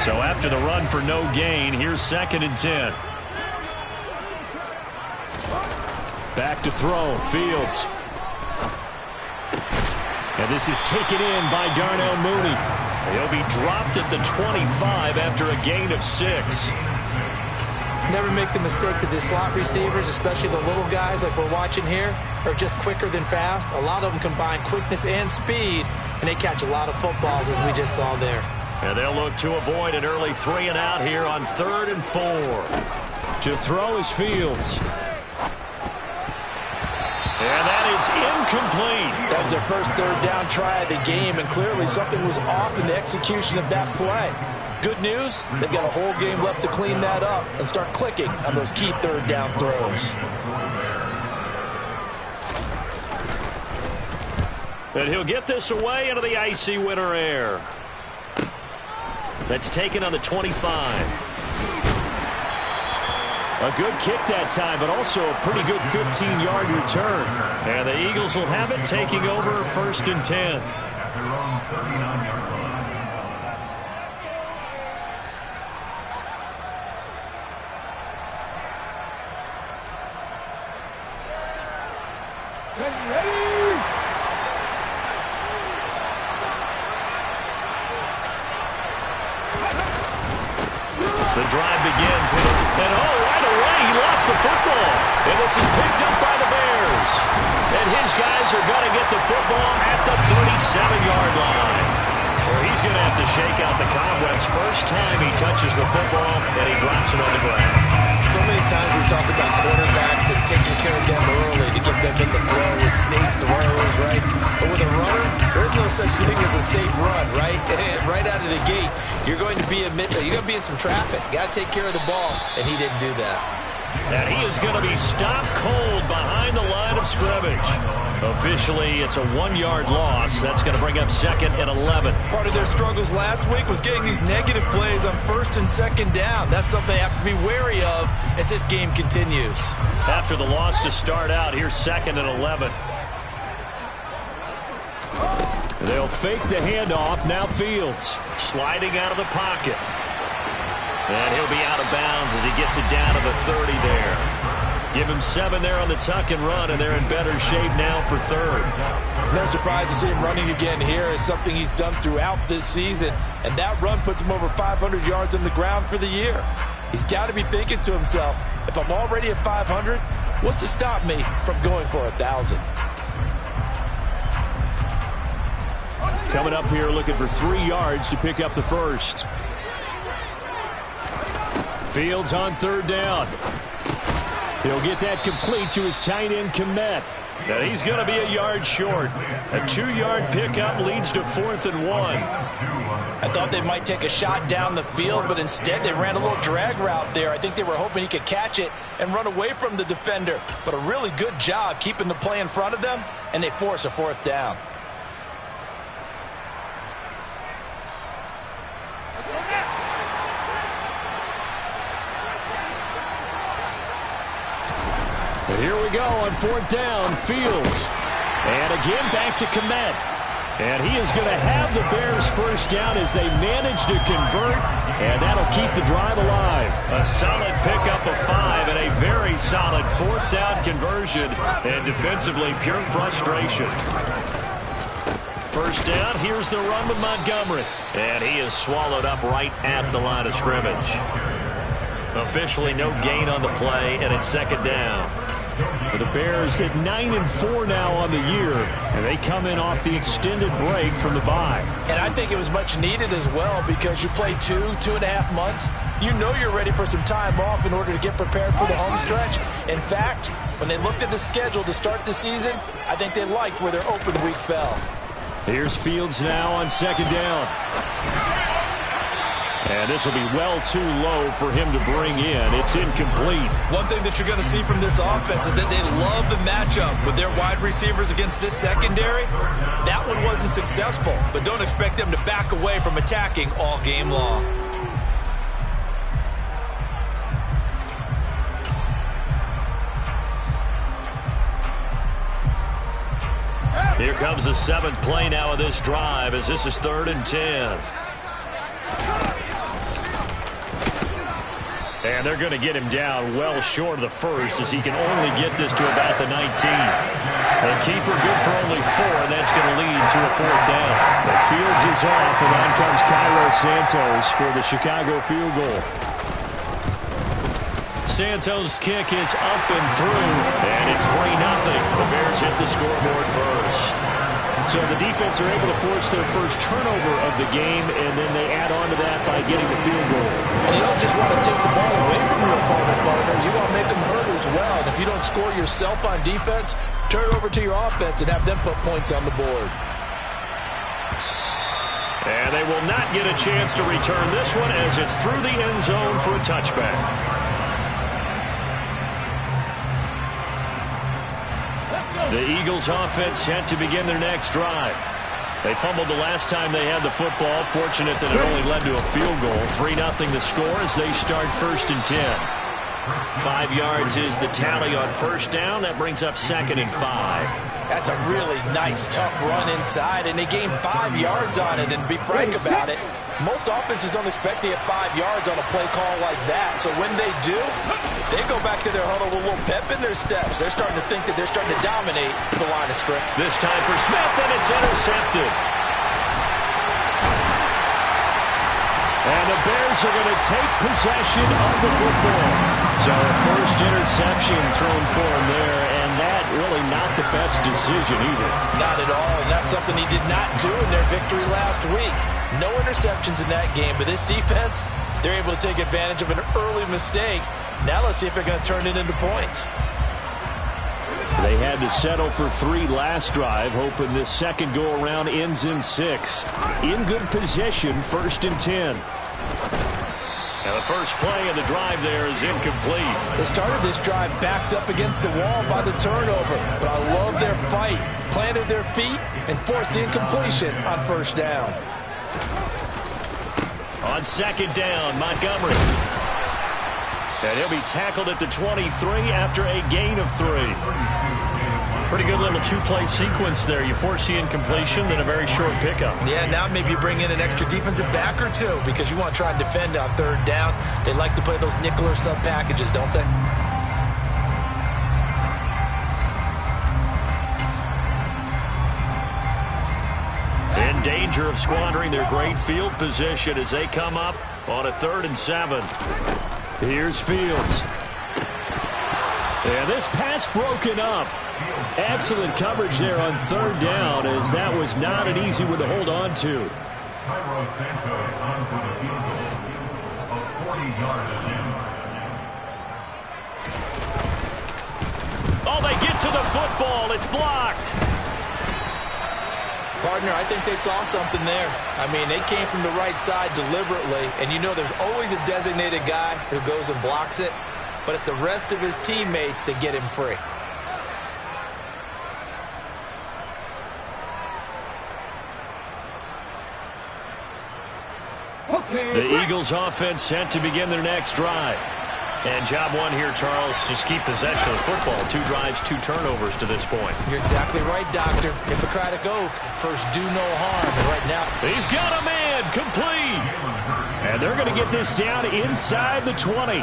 So after the run for no gain, here's 2nd and 10. Back to throw. Fields. And this is taken in by Darnell Mooney. He'll be dropped at the 25 after a gain of 6. Never make the mistake that the slot receivers, especially the little guys like we're watching here, are just quicker than fast. A lot of them combine quickness and speed, and they catch a lot of footballs, as we just saw there. And they'll look to avoid an early 3 and out here on 3rd and 4. To throw is Fields. And that is incomplete. That was their first 3rd down try of the game, and clearly something was off in the execution of that play. Good news, they've got a whole game left to clean that up and start clicking on those key 3rd down throws. And he'll get this away into the icy winter air. That's taken on the 25. A good kick that time, but also a pretty good 15-yard return. And the Eagles will have it, taking over 1st and 10. The drive begins with right away he lost the football. And this is picked up by the Bears. And his guys are going to get the football at the 37-yard line. Well, he's going to have to shake out the cobwebs first time he touches the football, and he drops it on the ground. So many times we talk about quarterbacks and taking care of them early to get them in the flow with safe throws, right? But with a runner, there's no such thing as a safe run, right? Right out of the gate, you're going to be in some traffic. Got to take care of the ball, and he didn't do that. And he is going to be stopped cold behind the line of scrimmage. Officially, it's a 1-yard loss. That's going to bring up 2nd and 11. Part of their struggles last week was getting these negative plays on 1st and 2nd down. That's something they have to be wary of as this game continues. After the loss to start out, here's 2nd and 11. They'll fake the handoff. Now Fields sliding out of the pocket. And he'll be out of bounds as he gets it down to the 30 there. Give him 7 there on the tuck and run, and they're in better shape now for 3rd. No surprise to see him running again here. It's something he's done throughout this season, and that run puts him over 500 yards on the ground for the year. He's got to be thinking to himself, if I'm already at 500, what's to stop me from going for 1,000? Coming up here looking for 3 yards to pick up the first. Fields on 3rd down. He'll get that complete to his tight end, Komet. And he's going to be a yard short. A 2-yard pickup leads to 4th and 1. I thought they might take a shot down the field, but instead they ran a little drag route there. I think they were hoping he could catch it and run away from the defender. But a really good job keeping the play in front of them, and they force a 4th down. Here we go on 4th down. Fields. And again back to Komet. And he is going to have the Bears first down as they manage to convert. And that'll keep the drive alive. A solid pickup of 5 and a very solid 4th down conversion. And defensively, pure frustration. First down, here's the run with Montgomery. And he is swallowed up right at the line of scrimmage. Officially no gain on the play, and it's 2nd down. The Bears at 9-4 now on the year, and they come in off the extended break from the bye. And I think it was much needed as well, because you play 2.5 months. You know you're ready for some time off in order to get prepared for the home stretch. In fact, when they looked at the schedule to start the season, I think they liked where their open week fell. Here's Fields now on 2nd down. And this will be well too low for him to bring in. It's incomplete. One thing that you're going to see from this offense is that they love the matchup with their wide receivers against this secondary. That one wasn't successful, but don't expect them to back away from attacking all game long. Here comes the 7th play now of this drive as this is 3rd and 10. And they're going to get him down well short of the first, as he can only get this to about the 19. The keeper good for only 4, and that's going to lead to a 4th down. The Fields is off, and on comes Cairo Santos for the Chicago field goal. Santos' kick is up and through, and it's 3-0. The Bears hit the scoreboard first. So the defense are able to force their first turnover of the game, and then they add on to that by getting the field goal. And you don't just want to take the ball away from your opponent, partner. You want to make them hurt as well. And if you don't score yourself on defense, turn it over to your offense and have them put points on the board. And they will not get a chance to return this one, as it's through the end zone for a touchback. The Eagles offense set to begin their next drive. They fumbled the last time they had the football. Fortunate that it only led to a field goal. 3-0 the score as they start 1st and 10. 5 yards is the tally on first down. That brings up 2nd and 5. That's a really nice, tough run inside, and they gained 5 yards on it. And to be frank about it, most offenses don't expect to get 5 yards on a play call like that. So when they do, they go back to their huddle with a little pep in their steps. They're starting to think that they're starting to dominate the line of script. This time for Smith, and it's intercepted. And the Bears are going to take possession of the football. So a first interception thrown for him there, and that really not the best decision either. Not at all, and that's something he did not do in their victory last week. No interceptions in that game, but this defense, they're able to take advantage of an early mistake. Now let's see if they're going to turn it into points. They had to settle for 3 last drive, hoping this second go-around ends in 6. In good position, 1st and 10. Now the first play of the drive there is incomplete. They started this drive backed up against the wall by the turnover, but I love their fight. Planted their feet and forced the incompletion on 1st down. On 2nd down, Montgomery. And he'll be tackled at the 23 after a gain of 3. Pretty good little 2-play sequence there. You force the incompletion, then a very short pickup. Yeah, now maybe you bring in an extra defensive back or 2 because you want to try and defend on 3rd down. They like to play those nickel or sub packages, don't they? In danger of squandering their great field position as they come up on a 3rd and 7. Here's Fields. And this pass broken up. Excellent coverage there on 3rd down, as that was not an easy one to hold on to. Cairo Santos on for the field goal of 40-yard attempt. Oh, they get to the football. It's blocked. Partner, I think they saw something there. I mean, they came from the right side deliberately, and you know there's always a designated guy who goes and blocks it, but it's the rest of his teammates that get him free. The Eagles offense set to begin their next drive. And job 1 here, Charles, just keep possession of the football. 2 drives, 2 turnovers to this point. You're exactly right, Doctor. Hippocratic oath. First, do no harm. And right now, he's got a man. Complete. And they're going to get this down inside the 20.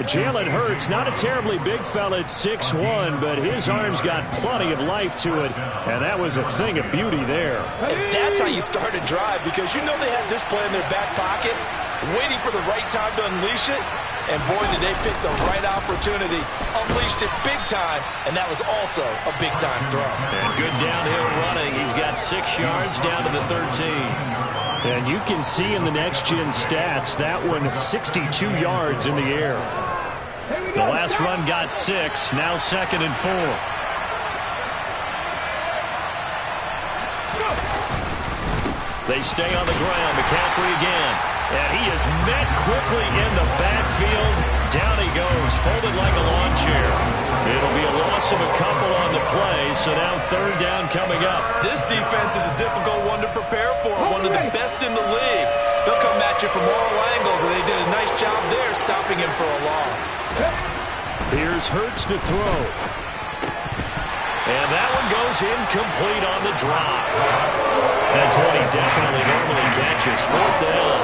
Jalen Hurts, not a terribly big fella at 6'1", but his arms got plenty of life to it. And that was a thing of beauty there. And that's how you start a drive, because you know they had this play in their back pocket, waiting for the right time to unleash it. And boy, did they pick the right opportunity. Unleashed it big time, and that was also a big-time throw. And good downhill running. He's got 6 yards down to the 13. And you can see in the next-gen stats, that one 62 yards in the air. The last run got 6, now 2nd and 4. They stay on the ground. McCaffrey again. And he is met quickly in the backfield. Down he goes, folded like a lawn chair. It'll be a loss of a couple on the play, so now 3rd down coming up. This defense is a difficult one to prepare for, one of the best in the league. They'll come at you from all angles, and they did a nice job there stopping him for a loss. Here's Hurts to throw. And that one goes incomplete on the drop. That's what he definitely normally catches. 4th down.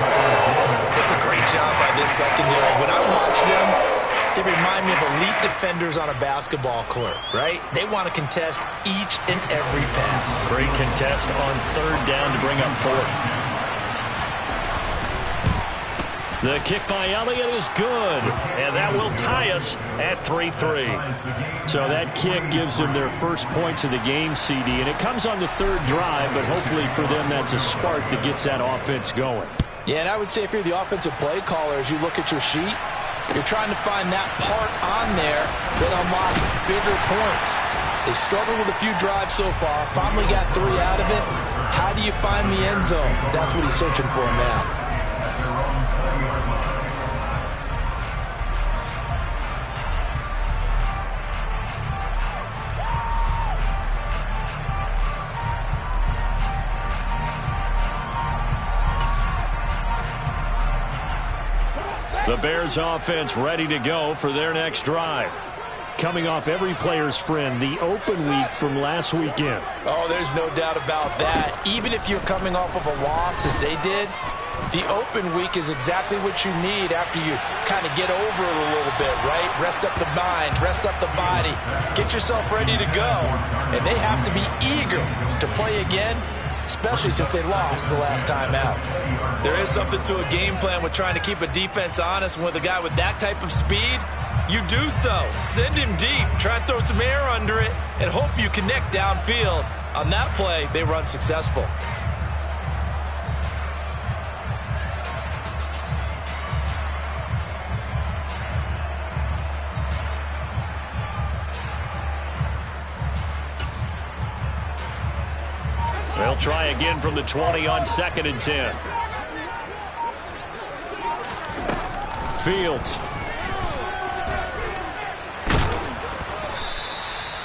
It's a great job by this secondary. When I watch them, they remind me of elite defenders on a basketball court, right? They want to contest each and every pass. Great contest on third down to bring up fourth. The kick by Elliott is good, and that will tie us at 3-3. So that kick gives them their first points of the game, CD, and it comes on the third drive, but hopefully for them that's a spark that gets that offense going. Yeah, and I would say if you're the offensive play caller, as you look at your sheet, you're trying to find that part on there that unlocks bigger points. They struggled with a few drives so far, finally got 3 out of it. How do you find the end zone? That's what he's searching for now. The Bears offense ready to go for their next drive. Coming off every player's friend, the open week from last weekend. Oh, there's no doubt about that. Even if you're coming off of a loss as they did, the open week is exactly what you need after you kind of get over it a little bit, right? Rest up the mind, rest up the body, get yourself ready to go. And they have to be eager to play again, especially since they lost the last time out. There is something to a game plan with trying to keep a defense honest. And with a guy with that type of speed, you do so. Send him deep, try and throw some air under it, and hope you connect downfield. On that play, they run successful. They'll try again from the 20 on 2nd and 10. Fields.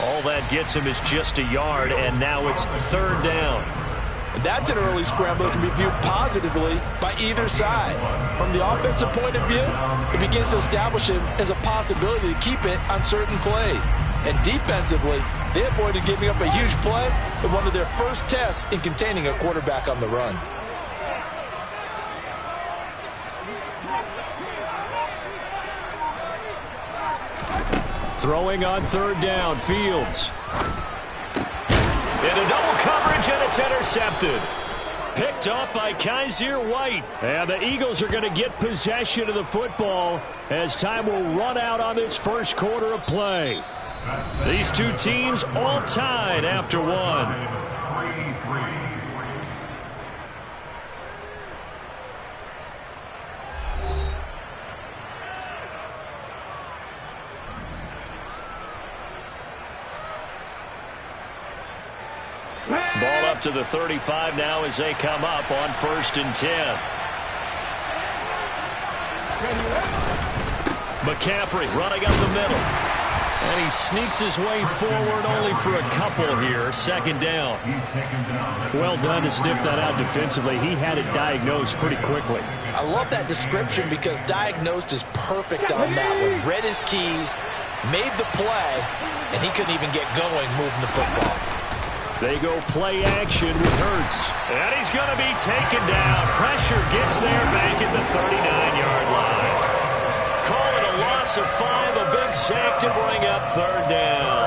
All that gets him is just a yard, and now it's 3rd down. That's an early scramble that can be viewed positively by either side. From the offensive point of view, it begins to establish it as a possibility to keep it on certain plays. And defensively, they avoided giving up a huge play in one of their first tests in containing a quarterback on the run. Throwing on 3rd down, Fields. Into double coverage, and it's intercepted. Picked up by Kaiser White. And the Eagles are going to get possession of the football as time will run out on this first quarter of play. These two teams all tied after one. Ball up to the 35 now as they come up on 1st and 10. McCaffrey running up the middle. And he sneaks his way forward only for a couple here. 2nd down. Well done to sniff that out defensively. He had it diagnosed pretty quickly. I love that description because diagnosed is perfect on that one. Read his keys, made the play, and he couldn't even get going moving the football. They go play action with Hurts. And he's going to be taken down. Pressure gets there back at the 39-yard line. Call it a loss of 5, a big sack to bring up 3rd down.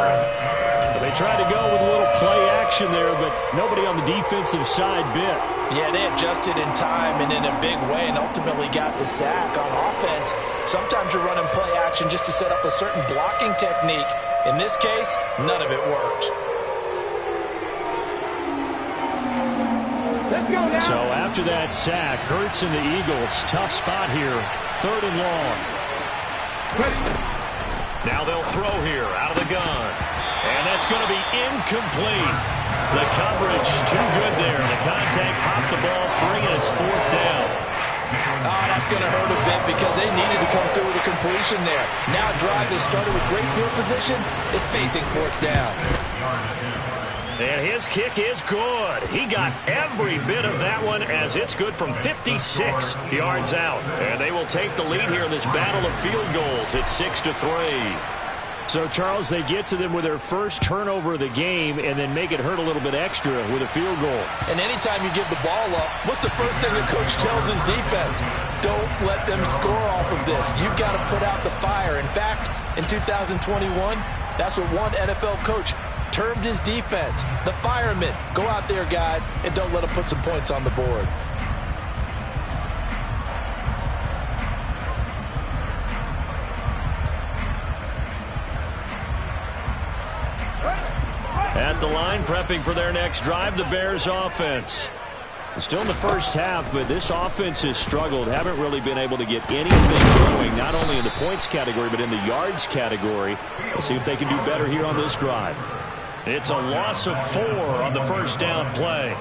They tried to go with a little play action there, but nobody on the defensive side bit. Yeah, they adjusted in time and in a big way and ultimately got the sack. On offense, sometimes you're running play action just to set up a certain blocking technique. In this case, none of it worked. So after that sack, Hurts and the Eagles, tough spot here, 3rd and long. Now they'll throw here out of the gun. And that's going to be incomplete. The coverage too good there. The contact popped the ball free, and it's 4th down. Oh, that's going to hurt a bit because they needed to come through with a completion there. Now a drive that started with great field position is facing 4th down. And his kick is good. He got every bit of that one as it's good from 56 yards out. And they will take the lead here in this battle of field goals. It's 6-3. So, Charles, they get to them with their first turnover of the game and then make it hurt a little bit extra with a field goal. And anytime you give the ball up, what's the first thing the coach tells his defense? Don't let them score off of this. You've got to put out the fire. In fact, in 2021, that's what one NFL coach termed his defense, the firemen. Go out there, guys, and don't let them put some points on the board. At the line, prepping for their next drive, the Bears offense. Still in the first half, but this offense has struggled. Haven't really been able to get anything going, not only in the points category, but in the yards category. We'll see if they can do better here on this drive. It's a loss of 4 on the first down play.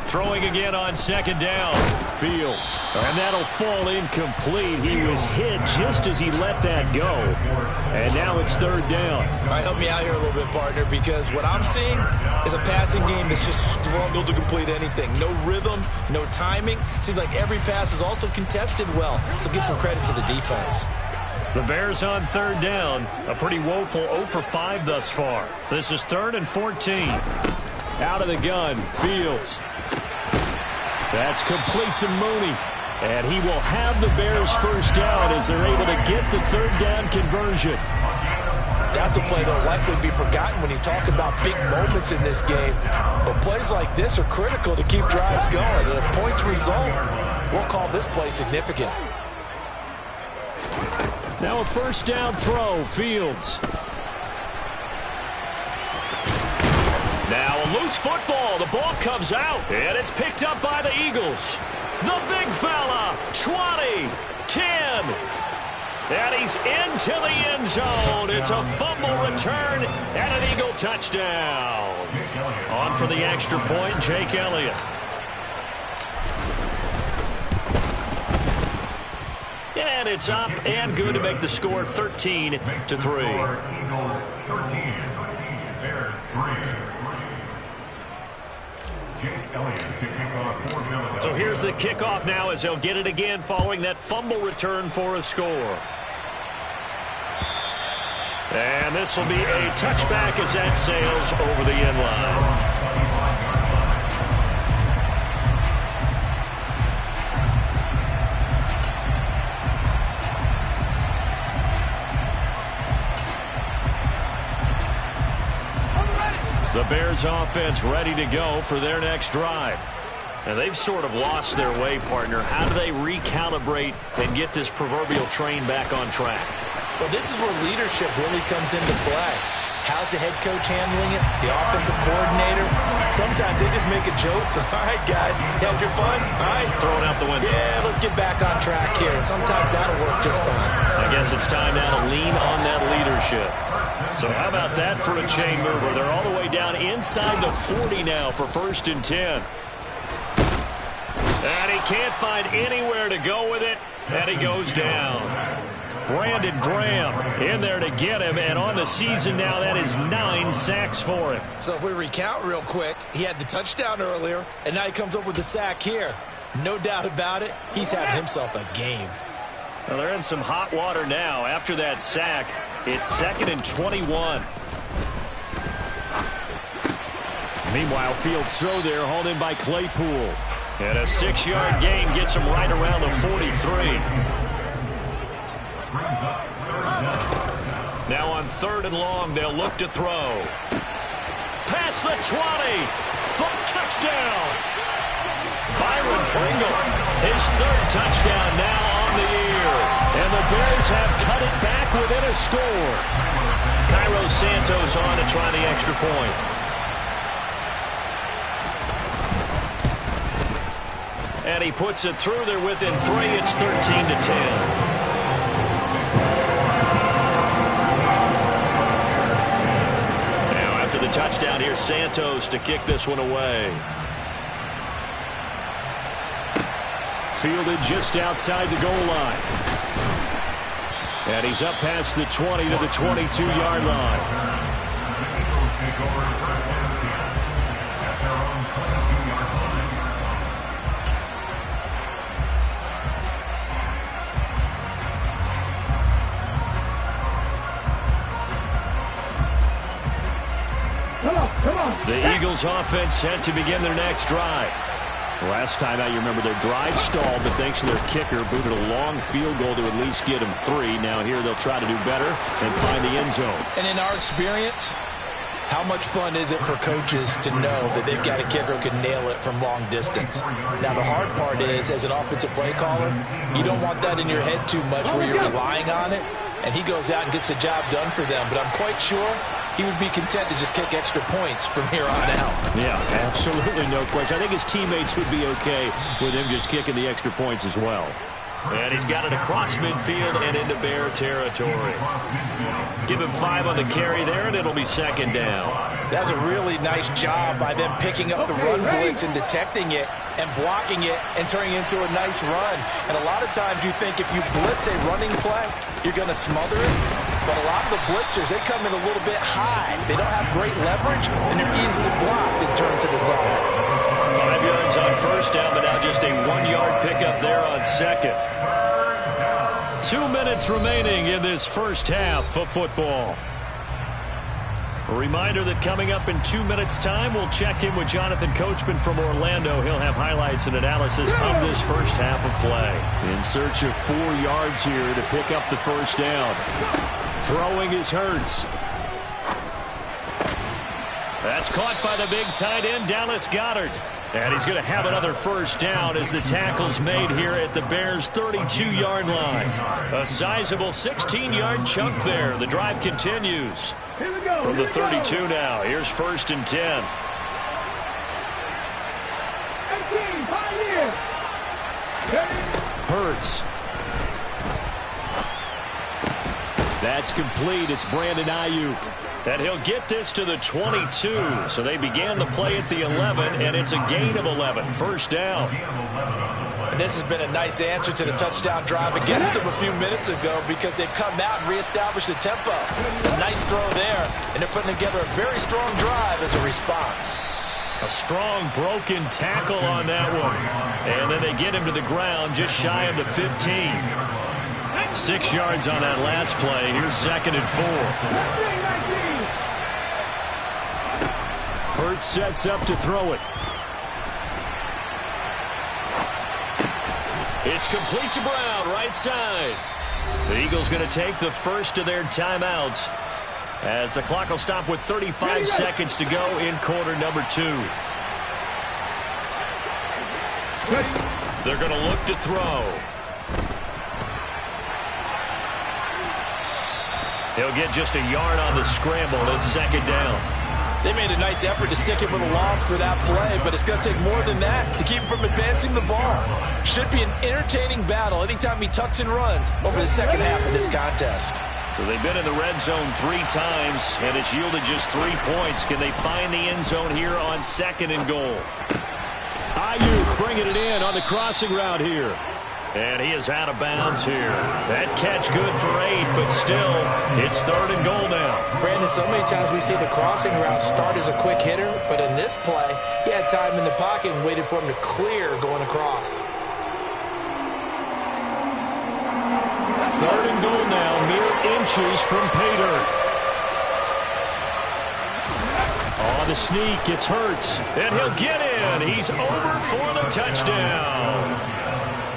Throwing again on second down. Fields. And that'll fall incomplete. He was hit just as he let that go. And now it's third down. All right, help me out here a little bit, partner, because what I'm seeing is a passing game that's just struggled to complete anything. No rhythm, no timing. Seems like every pass is also contested well. So give some credit to the defense. The Bears on third down. A pretty woeful 0 for 5 thus far. This is 3rd and 14. Out of the gun. Fields. That's complete to Mooney. And he will have the Bears first down as they're able to get the third down conversion. That's a play that will likely be forgotten when you talk about big moments in this game. But plays like this are critical to keep drives going. And if points result, we'll call this play significant. Now a first down throw. Fields. Now a loose football. The ball comes out, and it's picked up by the Eagles. The big fella, 20, 10, and he's into the end zone. It's a fumble return and an Eagle touchdown. On for the extra point, Jake Elliott. And it's up and good to make the score 13-3. Eagles 13, Bears 3. So here's the kickoff now as they'll get it again following that fumble return for a score. And this will be a touchback as that sails over the end line. The Bears offense ready to go for their next drive. And they've sort of lost their way, partner. How do they recalibrate and get this proverbial train back on track? Well, this is where leadership really comes into play. How's the head coach handling it? The offensive coordinator? Sometimes they just make a joke. All right, guys, had your fun? All right. Throw it out the window. Yeah, let's get back on track here. And sometimes that'll work just fine. I guess it's time now to lean on that leadership. So how about that for a chain mover? They're all the way down inside the 40 now for 1st and 10. And he can't find anywhere to go with it, and he goes down. Brandon Graham in there to get him, and on the season now, that is 9 sacks for him. So if we recount real quick, he had the touchdown earlier, and now he comes up with the sack here. No doubt about it, he's having himself a game. Well, they're in some hot water now. After that sack, it's 2nd and 21. Meanwhile, Fields' throw there, hauled in by Claypool. And a 6-yard gain gets him right around the 43. Now on 3rd and long, they'll look to throw. Past the 20. Full touchdown. Byron Pringle, his 3rd touchdown now on the year. And the Bears have cut it back within a score. Cairo Santos on to try the extra point. And he puts it through there within 3. It's 13-10. The touchdown here, Santos to kick this one away. Fielded just outside the goal line. And he's up past the 20 to the 22-yard line. The Eagles offense set to begin their next drive. Last time out, you remember their drive stalled, but thanks to their kicker, booted a long field goal to at least get them 3. Now here they'll try to do better and find the end zone. And in our experience, how much fun is it for coaches to know that they've got a kicker who can nail it from long distance? Now, the hard part is, as an offensive play caller, you don't want that in your head too much where you're relying on it, and he goes out and gets the job done for them. But I'm quite sure he would be content to just kick extra points from here on out. Yeah, absolutely no question. I think his teammates would be okay with him just kicking the extra points as well. And he's got it across midfield and into Bear territory. Give him 5 on the carry there, and it'll be second down. That's a really nice job by them picking up the run blitz and detecting it and blocking it and turning it into a nice run. And a lot of times you think if you blitz a running play, you're going to smother it. But a lot of the blitzers, they come in a little bit high. They don't have great leverage, and they're easily blocked and turned to the side. 5 yards on first down, but now just a 1-yard pickup there on second. 2 minutes remaining in this first half of football. A reminder that coming up in 2 minutes' time, we'll check in with Jonathan Coachman from Orlando. He'll have highlights and analysis of this first half of play. In search of 4 yards here to pick up the first down. Throwing is Hurts. That's caught by the big tight end, Dallas Goedert. And he's going to have another first down as the tackle's made here at the Bears' 32-yard line. A sizable 16-yard chunk there. The drive continues. From the 32 now. Here's 1st and 10. Hurts. That's complete. It's Brandon Ayuk. And he'll get this to the 22. So they began the play at the 11, and it's a gain of 11. First down. And this has been a nice answer to the touchdown drive against them a few minutes ago because they've come out and reestablished the tempo. A nice throw there, and they're putting together a very strong drive as a response. A strong broken tackle on that one. And then they get him to the ground just shy of the 15. 6 yards on that last play. Here's 2nd and 4. Hurts sets up to throw it. It's complete to Brown, right side. The Eagles going to take the first of their timeouts as the clock will stop with 35 seconds to go in quarter number 2. They're going to look to throw. He'll get just a yard on the scramble. It's 2nd down. They made a nice effort to stick him with a loss for that play, but it's going to take more than that to keep him from advancing the ball. Should be an entertaining battle anytime he tucks and runs over the second half of this contest. So they've been in the red zone 3 times, and it's yielded just 3 points. Can they find the end zone here on 2nd and goal? Ayuk bringing it in on the crossing route here. And he is out of bounds here. That catch good for 8, but still, it's 3rd and goal now. Brandon, so many times we see the crossing route start as a quick hitter, but in this play, he had time in the pocket and waited for him to clear going across. 3rd and goal now, mere inches from pay dirt. Oh, the sneak, it's Hurts, and he'll get in. He's over for the touchdown.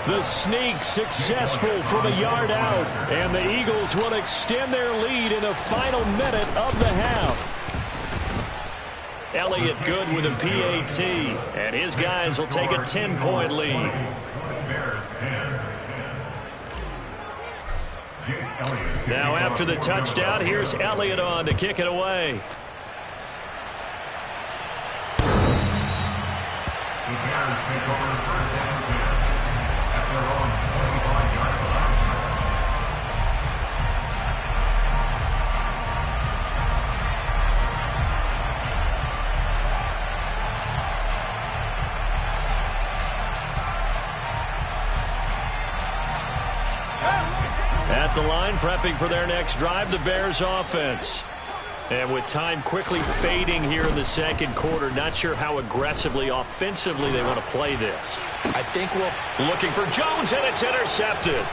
The sneak successful from a yard out, and the Eagles will extend their lead in the final minute of the half. Elliott good with a PAT, and his guys will take a 10-point lead. Now after the touchdown, here's Elliott on to kick it away. At the line, prepping for their next drive, the Bears offense. And with time quickly fading here in the second quarter, not sure how aggressively, offensively they want to play this. I think we'll... Looking for Jones, and it's intercepted.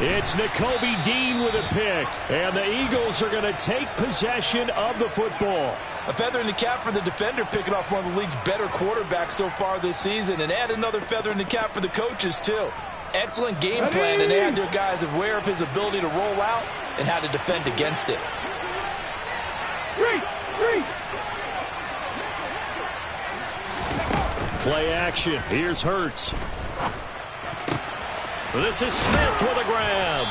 It's Nakobe Dean with a pick, and the Eagles are going to take possession of the football. A feather in the cap for the defender, picking off one of the league's better quarterbacks so far this season, and add another feather in the cap for the coaches, too. Excellent game plan, and they had their guys aware of his ability to roll out and how to defend against it. Play action. Here's Hurts. This is Smith with a grab.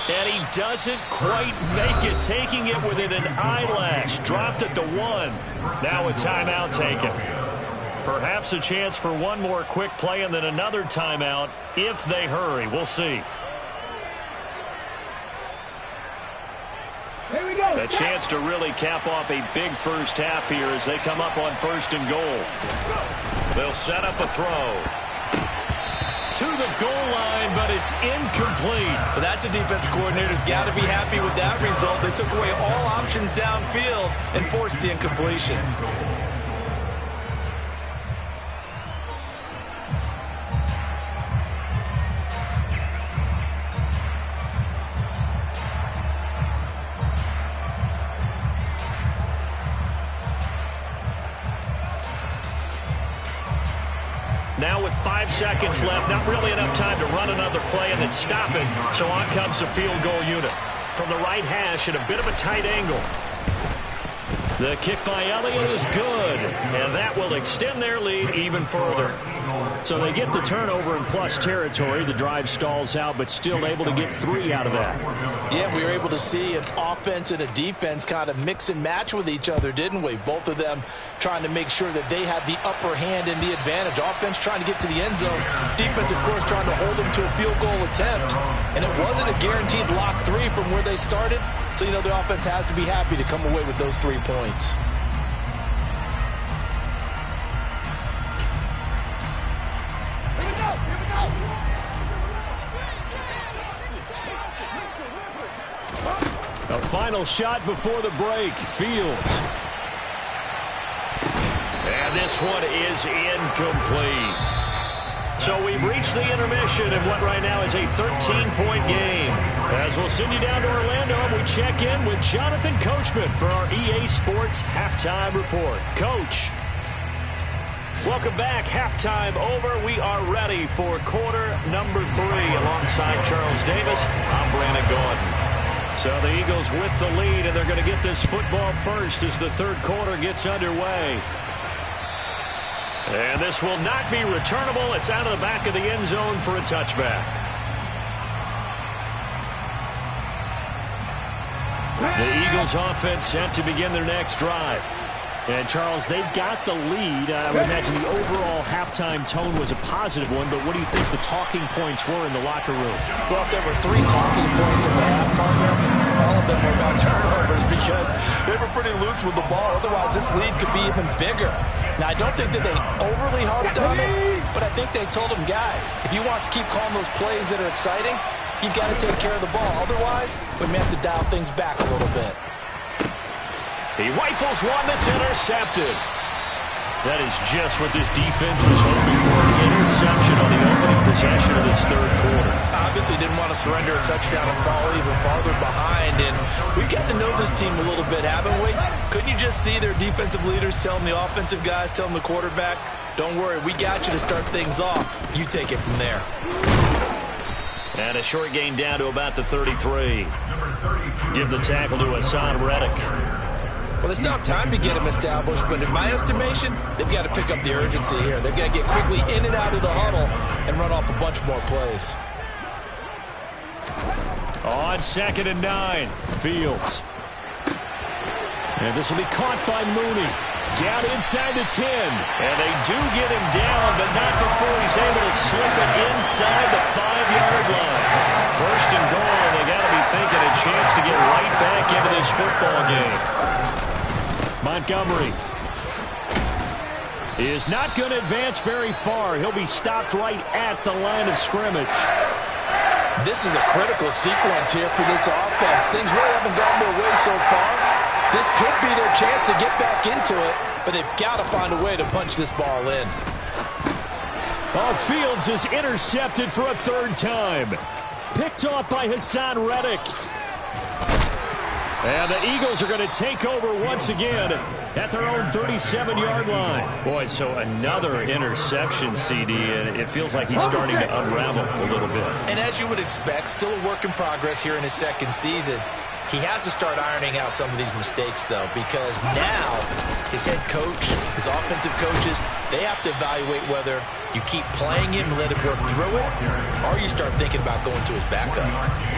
And he doesn't quite make it, taking it within an eyelash. Dropped at the 1. Now a timeout taken. Perhaps a chance for one more quick play and then another timeout if they hurry. We'll see. Here we go. A chance to really cap off a big first half here as they come up on 1st and goal. They'll set up a throw. To the goal line, but it's incomplete. Well, that's a defense coordinator's got to be happy with that result. They took away all options downfield and forced the incompletion. Now with 5 seconds left, not really enough time to run another play and then stop it. So on comes the field goal unit. From the right hash at a bit of a tight angle. The kick by Elliott is good, and that will extend their lead even further. So they get the turnover in plus territory. The drive stalls out, but still able to get 3 out of that. Yeah, we were able to see an offense and a defense kind of mix and match with each other, didn't we? Both of them trying to make sure that they had the upper hand and the advantage. Offense trying to get to the end zone. Defense, of course, trying to hold them to a field goal attempt. And it wasn't a guaranteed lock 3 from where they started. So, you know, the offense has to be happy to come away with those 3 points. A final shot before the break. Fields. And this one is incomplete. So we've reached the intermission in what right now is a 13-point game. As we'll send you down to Orlando, and we check in with Jonathan Coachman for our EA Sports Halftime Report. Coach. Welcome back. Halftime over. We are ready for quarter number 3. Alongside Charles Davis, I'm Brandon Gordon. So the Eagles with the lead, and they're going to get this football first as the third quarter gets underway. And this will not be returnable. It's out of the back of the end zone for a touchback. The Eagles offense set to begin their next drive. And, Charles, they've got the lead. I would imagine the overall halftime tone was a positive one, but what do you think the talking points were in the locker room? Well, if there were 3 talking points in the half, partner, all of them were about turnovers because they were pretty loose with the ball. Otherwise, this lead could be even bigger. Now, I don't think that they overly harped on it, but I think they told them, guys, if you want to keep calling those plays that are exciting, you've got to take care of the ball. Otherwise, we may have to dial things back a little bit. He rifles one that's intercepted. That is just what this defense was hoping for, an interception on the opening possession of this third quarter. Obviously didn't want to surrender a touchdown and fall even farther behind, and we've got to know this team a little bit, haven't we? Couldn't you just see their defensive leaders telling the offensive guys, telling the quarterback, don't worry, we got you to start things off. You take it from there. And a short gain down to about the 33. Give the tackle to Hassan Reddick. Well, they still have time to get him established, but in my estimation, they've got to pick up the urgency here. They've got to get quickly in and out of the huddle and run off a bunch more plays. On 2nd and 9, Fields. And this will be caught by Mooney. Down inside the 10. And they do get him down, but not before he's able to slip it inside the 5-yard line. 1st and goal, and they got to be thinking a chance to get right back into this football game. Montgomery is not going to advance very far. He'll be stopped right at the line of scrimmage. This is a critical sequence here for this offense. Things really haven't gone their way so far. This could be their chance to get back into it, but they've got to find a way to punch this ball in. Fields is intercepted for a 3rd time. Picked off by Hassan Reddick. And the Eagles are going to take over once again at their own 37-yard line. Boy, so another interception, CD, and it feels like he's starting to unravel a little bit. And as you would expect, still a work in progress here in his second season. He has to start ironing out some of these mistakes, though, because now his head coach, his offensive coaches, they have to evaluate whether you keep playing him and let him work through it, or you start thinking about going to his backup.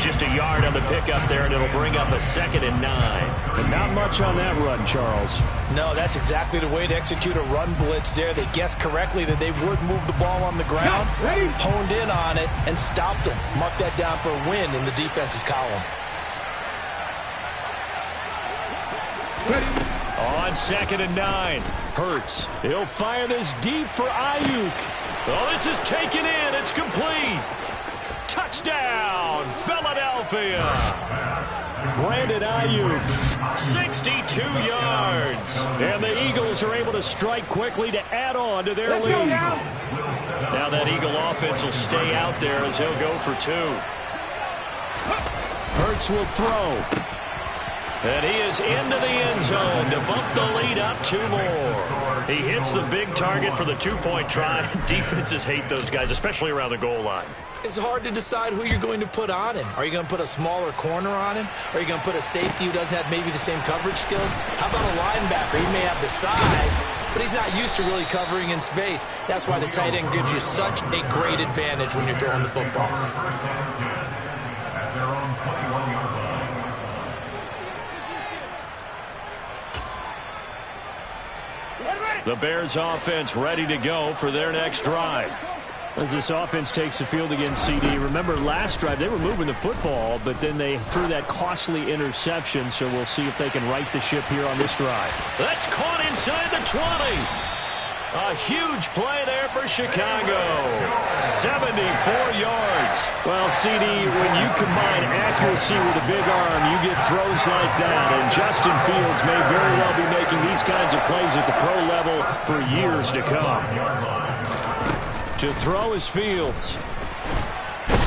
Just a yard on the pickup there, and it'll bring up a 2nd and 9. But not much on that run, Charles. No, that's exactly the way to execute a run blitz there. They guessed correctly that they would move the ball on the ground, honed in on it, and stopped them. Mark that down for a win in the defense's column. On 2nd and 9, Hurts. He'll fire this deep for Ayuk. Oh, this is taken in. It's complete. Touchdown, Philadelphia. Brandon Ayuk, 62 yards. And the Eagles are able to strike quickly to add on to their lead. Now that Eagle offense will stay out there as he'll go for 2. Hurts will throw. And he is into the end zone to bump the lead up 2 more. He hits the big target for the 2-point try. Defenses hate those guys, especially around the goal line. It's hard to decide who you're going to put on him. Are you going to put a smaller corner on him? Are you going to put a safety who doesn't have maybe the same coverage skills? How about a linebacker? He may have the size, but he's not used to really covering in space. That's why the tight end gives you such a great advantage when you're throwing the football. First down and 10 at their own 21-yard line. The Bears offense ready to go for their next drive. As this offense takes the field against CD. Remember last drive they were moving the football, but then they threw that costly interception, so we'll see if they can right the ship here on this drive. That's caught inside the 20. A huge play there for Chicago. 74 yards. Well, CD, when you combine accuracy with a big arm, you get throws like that. And Justin Fields may very well be making these kinds of plays at the pro level for years to come. To throw is Fields.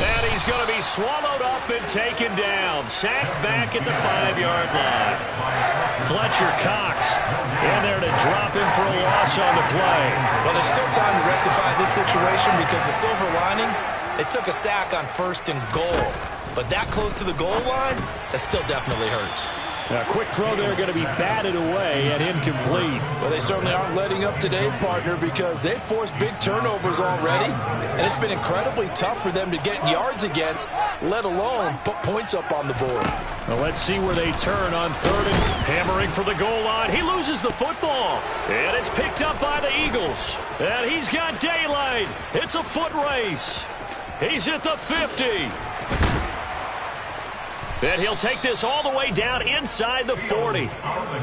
And he's going to be swallowed up and taken down. Sacked back at the 5-yard line. Fletcher Cox in there to drop him for a loss on the play. Well, there's still time to rectify this situation because the silver lining, they took a sack on 1st and goal. But that close to the goal line, that still definitely hurts. A quick throw there going to be batted away and incomplete. Well, they certainly aren't letting up today, partner, because they've forced big turnovers already, and it's been incredibly tough for them to get yards against, let alone put points up on the board. Well, let's see where they turn on 3rd and hammering for the goal line. He loses the football, and it's picked up by the Eagles. And he's got daylight. It's a foot race. He's at the 50. And he'll take this all the way down inside the 40.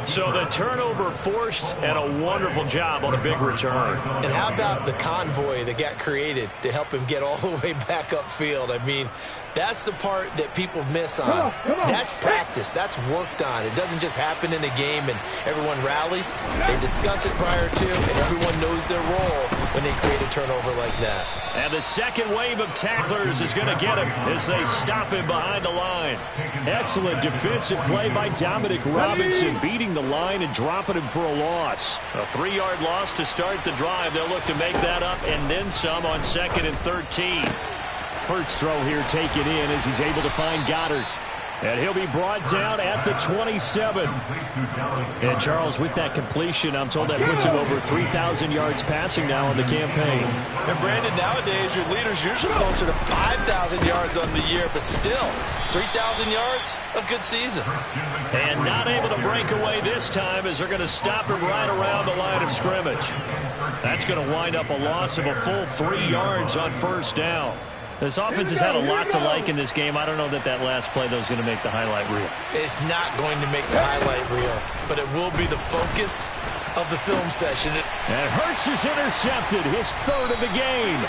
So the turnover forced and a wonderful job on a big return. And how about the convoy that got created to help him get all the way back upfield? I mean, that's the part that people miss on. That's practice. That's worked on. It doesn't just happen in a game and everyone rallies. They discuss it prior to, and everyone knows their role when they create a turnover like that. And the second wave of tacklers is going to get him as they stop him behind the line. Excellent defensive play by Dominic Robinson, beating the line and dropping him for a loss. A 3-yard loss to start the drive. They'll look to make that up and then some on 2nd and 13. Hurts throw here taken in as he's able to find Goddard. And he'll be brought down at the 27. And Charles, with that completion, I'm told that puts him over 3,000 yards passing now on the campaign. And Brandon, nowadays your leader's usually closer to 5,000 yards on the year, but still, 3,000 yards, a good season. And not able to break away this time as they're going to stop him right around the line of scrimmage. That's going to wind up a loss of a full 3 yards on 1st down. This offense has had a lot to like in this game. I don't know that last play, though, is going to make the highlight reel. It's not going to make the highlight reel, but it will be the focus of the film session. And Hurts is intercepted, his 3rd of the game.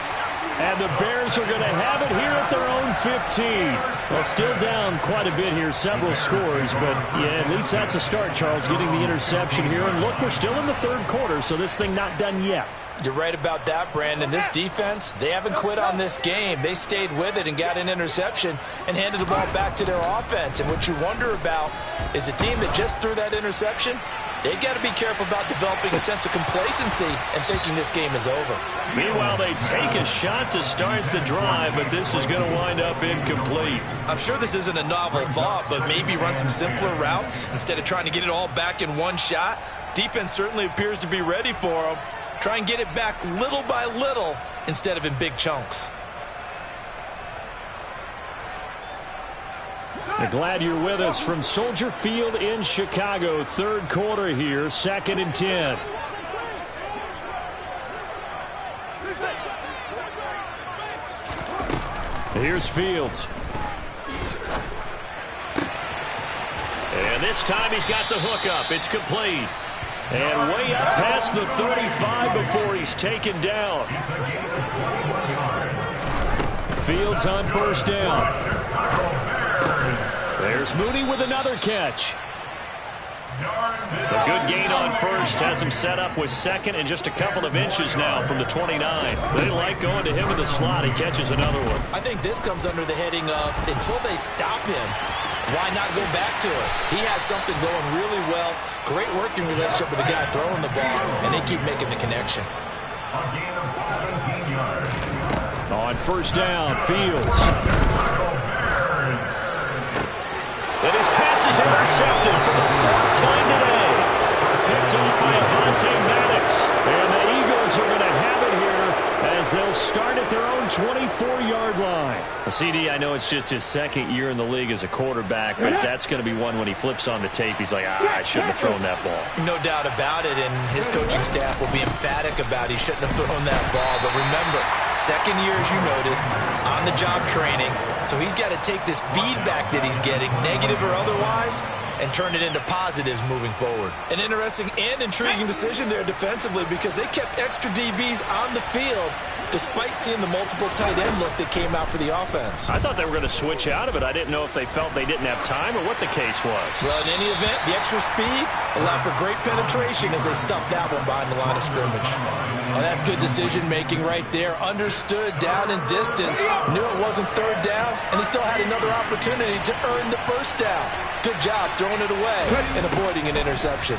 And the Bears are going to have it here at their own 15. Well, still down quite a bit here, several scores, but yeah, at least that's a start, Charles, getting the interception here. And look, we're still in the third quarter, so this thing not done yet. You're right about that, Brandon. This defense, they haven't quit on this game. They stayed with it and got an interception and handed the ball back to their offense. And what you wonder about is a team that just threw that interception, they've got to be careful about developing a sense of complacency and thinking this game is over. Meanwhile, they take a shot to start the drive, but this is going to wind up incomplete. I'm sure this isn't a novel thought, but maybe run some simpler routes instead of trying to get it all back in one shot. Defense certainly appears to be ready for them. Try and get it back little by little instead of in big chunks. We're glad you're with us from Soldier Field in Chicago. Third quarter here, 2nd and 10. Here's Fields. And this time he's got the hook up. It's complete. And way up past the 35 before he's taken down. Fields on first down. There's Mooney with another catch. A good gain on first has him set up with second and just a couple of inches now from the 29. They like going to him in the slot. He catches another one. I think this comes under the heading of until they stop him, why not go back to it? He has something going really well. Great working relationship with the guy throwing the ball, and they keep making the connection. A gain of 17 yards. On first down, Fields. And his pass is intercepted for the 4th time today. Picked up by Avonte Maddox. And the Eagles are going to have it here as they'll start at their own 24-yard line. CD, I know it's just his second year in the league as a quarterback, but that's going to be one when he flips on the tape. He's like, I shouldn't have thrown that ball. No doubt about it, and his coaching staff will be emphatic about he shouldn't have thrown that ball. But remember, second year, as you noted, on-the-job training, so he's got to take this feedback that he's getting, negative or otherwise, and turn it into positives moving forward. An interesting and intriguing decision there defensively because they kept extra DBs on the field despite seeing the multiple tight end look that came out for the offense. I thought they were going to switch out of it. I didn't know if they felt they didn't have time or what the case was. Well, in any event, the extra speed allowed for great penetration as they stuffed that one behind the line of scrimmage. Oh, that's good decision-making right there. Understood down and distance. Knew it wasn't third down, and he still had another opportunity to earn the first down. Good job throwing it away and avoiding an interception.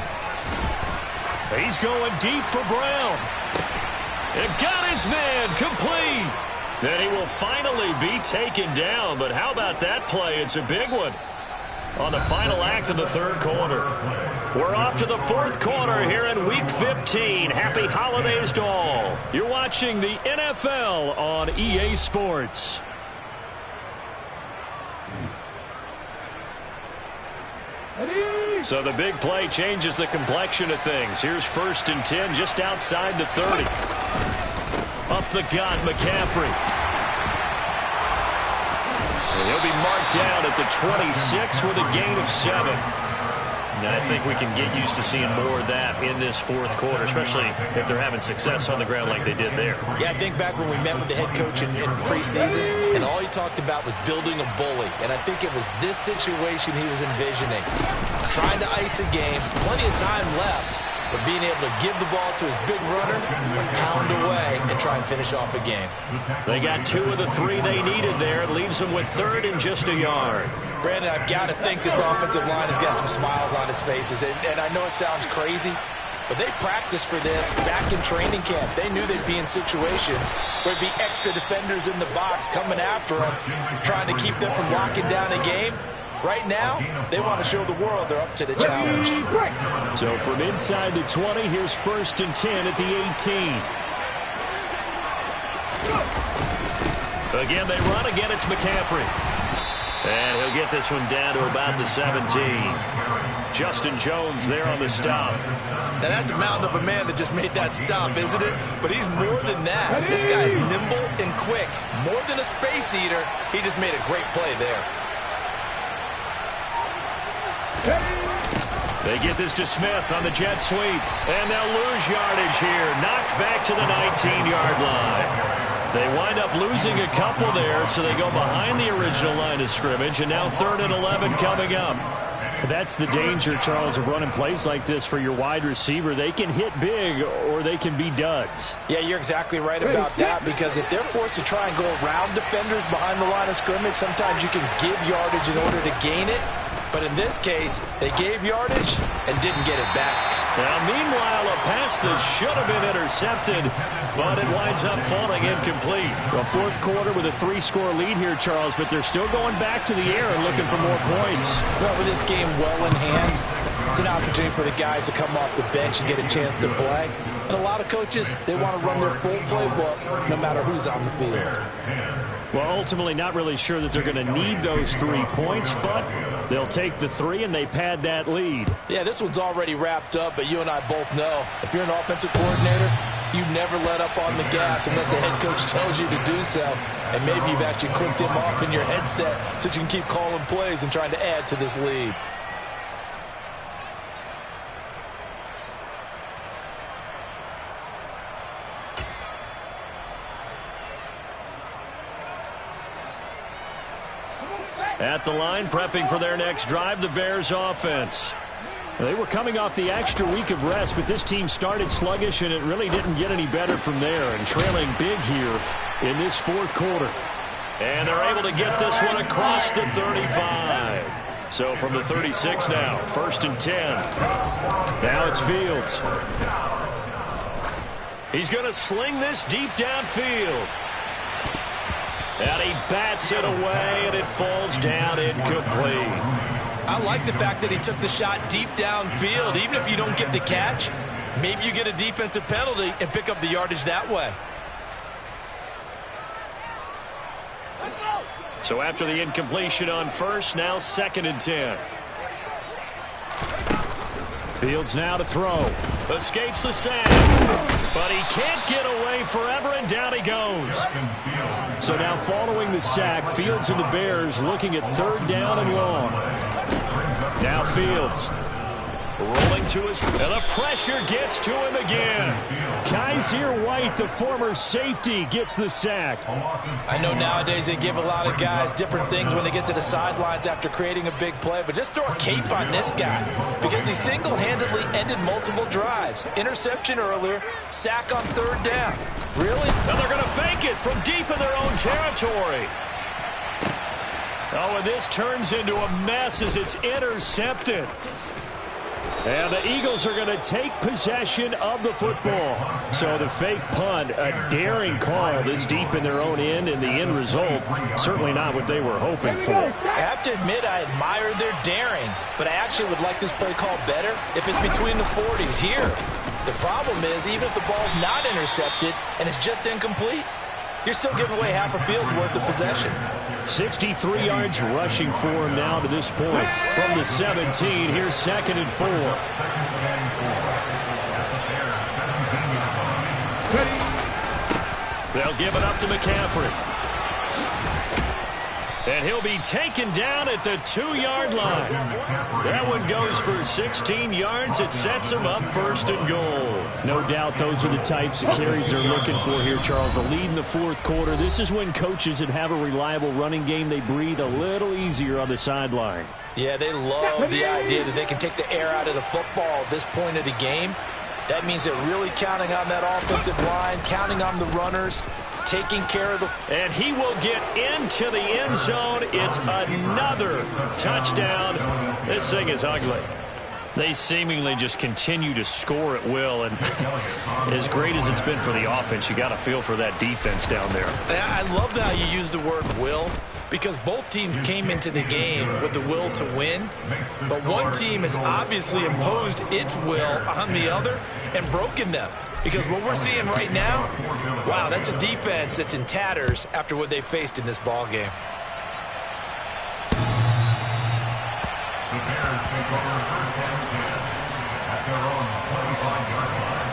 He's going deep for Brown. And got his man complete. Then he will finally be taken down. But how about that play? It's a big one on the final act of the third quarter. We're off to the fourth quarter here in Week 15. Happy holidays to all. You're watching the NFL on EA Sports. So the big play changes the complexion of things. Here's 1st and 10 just outside the 30. Up the gut, McCaffrey. And he'll be marked down at the 26 with a gain of 7. And I think we can get used to seeing more of that in this fourth quarter, especially if they're having success on the ground like they did there. Yeah, I think back when we met with the head coach in preseason, and all he talked about was building a bully. And I think it was this situation he was envisioning. Trying to ice a game, plenty of time left, but being able to give the ball to his big runner, pound away, and try and finish off a game. They got 2 of the 3 they needed there. It leaves them with 3rd and just a yard. Brandon, I've got to think this offensive line has got some smiles on its faces. And I know it sounds crazy, but they practiced for this back in training camp. They knew they'd be in situations where there'd be extra defenders in the box coming after them, trying to keep them from locking down a game. Right now, they want to show the world they're up to the challenge. So from inside the 20, here's 1st and 10 at the 18. Again, they run. Again, it's McCaffrey. And he'll get this one down to about the 17. Justin Jones there on the stop. Now, that's a mountain of a man that just made that stop, isn't it? But he's more than that. This guy's nimble and quick. More than a space eater, he just made a great play there. They get this to Smith on the jet sweep. And they'll lose yardage here. Knocked back to the 19-yard line. They wind up losing a couple there, so they go behind the original line of scrimmage, and now 3rd and 11 coming up. That's the danger, Charles, of running plays like this for your wide receiver. They can hit big or they can be duds. Yeah, you're exactly right about that, because if they're forced to try and go around defenders behind the line of scrimmage, sometimes you can give yardage in order to gain it. But in this case, they gave yardage and didn't get it back. Now, meanwhile, a pass that should have been intercepted, but it winds up falling incomplete. Well, 4th quarter with a 3-score lead here, Charles, but they're still going back to the air and looking for more points. Well, with this game well in hand, it's an opportunity for the guys to come off the bench and get a chance to play. And a lot of coaches, they want to run their full playbook no matter who's on the field. Well, ultimately not really sure that they're going to need those 3 points, but they'll take the 3 and they pad that lead. Yeah, this one's already wrapped up, but you and I both know if you're an offensive coordinator, you never let up on the gas unless the head coach tells you to do so. And maybe you've actually clicked him off in your headset so you can keep calling plays and trying to add to this lead. At the line, prepping for their next drive, the Bears offense. They were coming off the extra week of rest, but this team started sluggish, and it really didn't get any better from there, and trailing big here in this 4th quarter. And they're able to get this one across the 35. So from the 36 now, 1st and 10. Now it's Fields. He's going to sling this deep downfield. And he bats it away, and it falls down incomplete. I like the fact that he took the shot deep downfield. Even if you don't get the catch, maybe you get a defensive penalty and pick up the yardage that way. So after the incompletion on 1st, now 2nd and 10. Fields now to throw. Escapes the sack. But he can't get away forever, and down he goes. So now following the sack, Fields and the Bears looking at 3rd down and long. Now Fields rolling to his, and the pressure gets to him again. Kaiser White, the former safety, gets the sack. I know nowadays they give a lot of guys different things when they get to the sidelines after creating a big play, but just throw a cape on this guy because he single-handedly ended multiple drives. Interception earlier, sack on 3rd down. Really? And they're going to fake it from deep in their own territory. Oh, and this turns into a mess as it's intercepted. And the Eagles are going to take possession of the football. So the fake punt, a daring call this deep in their own end, and the end result, certainly not what they were hoping for. I have to admit I admire their daring, but I actually would like this play called better if it's between the 40s here. The problem is, even if the ball's not intercepted and it's just incomplete, you're still giving away half a field's worth of possession. 63 yards rushing for him now to this point. From the 17, here's 2nd and 4. They'll give it up to McCaffrey. And he'll be taken down at the 2-yard line. That one goes for 16 yards. It sets him up 1st and goal. No doubt those are the types of carries they're looking for here, Charles. The lead in the 4th quarter. This is when coaches that have a reliable running game, they breathe a little easier on the sideline. Yeah, they love the idea that they can take the air out of the football at this point of the game. That means they're really counting on that offensive line, counting on the runners, taking care of the... And he will get into the end zone. It's another touchdown. This thing is ugly. They seemingly just continue to score at will, and as great as it's been for the offense, you got to feel for that defense down there. I love how you use the word will, because both teams came into the game with the will to win, but one team has obviously imposed its will on the other and broken them. Because what we're seeing right now, wow, that's a defense that's in tatters after what they faced in this ball game. The Bears take over 1st and 10 at their own 25-yard line.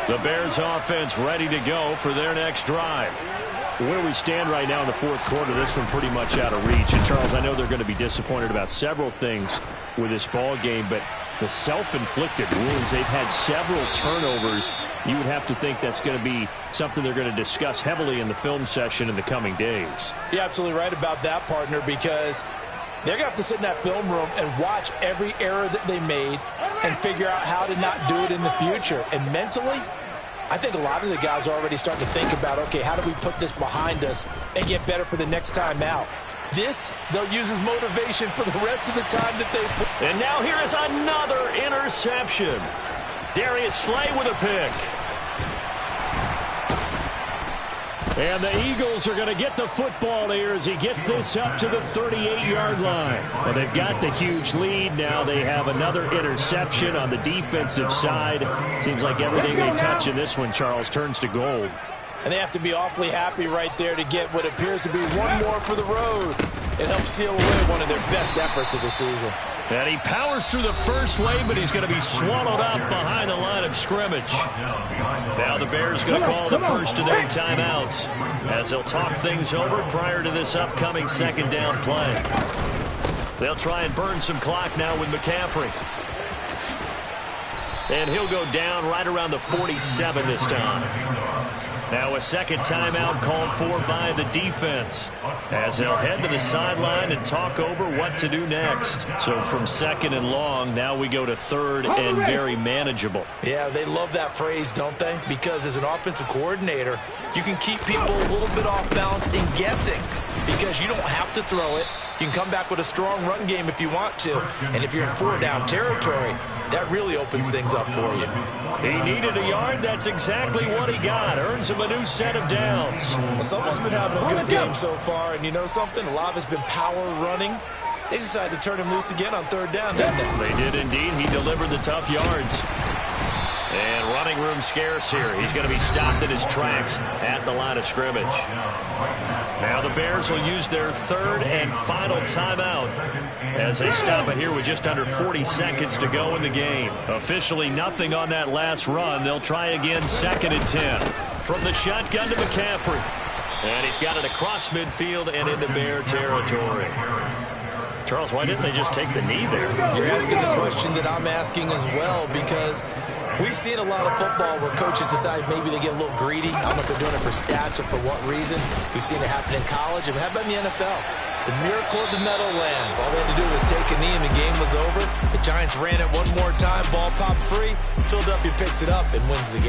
The Bears offense ready to go for their next drive. Where we stand right now in the fourth quarter, this one pretty much out of reach. And, Charles, I know they're going to be disappointed about several things with this ball game, but the self-inflicted wounds, they've had several turnovers. You would have to think that's going to be something they're going to discuss heavily in the film session in the coming days. You're absolutely right about that, partner, because they're going to have to sit in that film room and watch every error that they made and figure out how to not do it in the future. And mentally, I think a lot of the guys are already starting to think about, okay, how do we put this behind us and get better for the next time out? This, they'll use as motivation for the rest of the time that they play. And now here is another interception. Darius Slay with a pick. And the Eagles are going to get the football here as he gets this up to the 38-yard line. Well, they've got the huge lead. Now they have another interception on the defensive side. Seems like everything they touch in this one, Charles, turns to gold. And they have to be awfully happy right there to get what appears to be one more for the road. It helps seal away one of their best efforts of the season. And he powers through the first wave, but he's going to be swallowed up behind the line of scrimmage. Now the Bears going to call the first of their timeouts as they'll talk things over prior to this upcoming second down play. They'll try and burn some clock now with McCaffrey. And he'll go down right around the 47 this time. Now a second timeout called for by the defense as they'll head to the sideline and talk over what to do next. So from second and long, now we go to third and very manageable. Yeah, they love that phrase, don't they? Because as an offensive coordinator, you can keep people a little bit off balance and guessing because you don't have to throw it. You can come back with a strong run game if you want to. And if you're in four-down territory, that really opens things up for you. He needed a yard. That's exactly what he got. Earns him a new set of downs. Well, someone's been having a good game so far. And you know something? A lot of it's been power running. They decided to turn him loose again on third down, didn't they? They did indeed. He delivered the tough yards. And running room scarce here. He's going to be stopped in his tracks at the line of scrimmage. Now the Bears will use their third and final timeout as they stop it here with just under 40 seconds to go in the game. Officially nothing on that last run. They'll try again second and 10. From the shotgun to McCaffrey. And he's got it across midfield and into Bear territory. Charles, why didn't they just take the knee there? You're asking the question that I'm asking as well, because we've seen a lot of football where coaches decide maybe they get a little greedy. I don't know if they're doing it for stats or for what reason. We've seen it happen in college. And how about in the NFL? The miracle of the Meadowlands. All they had to do was take a knee and the game was over. The Giants ran it one more time. Ball popped free. Philadelphia picks it up and wins the game.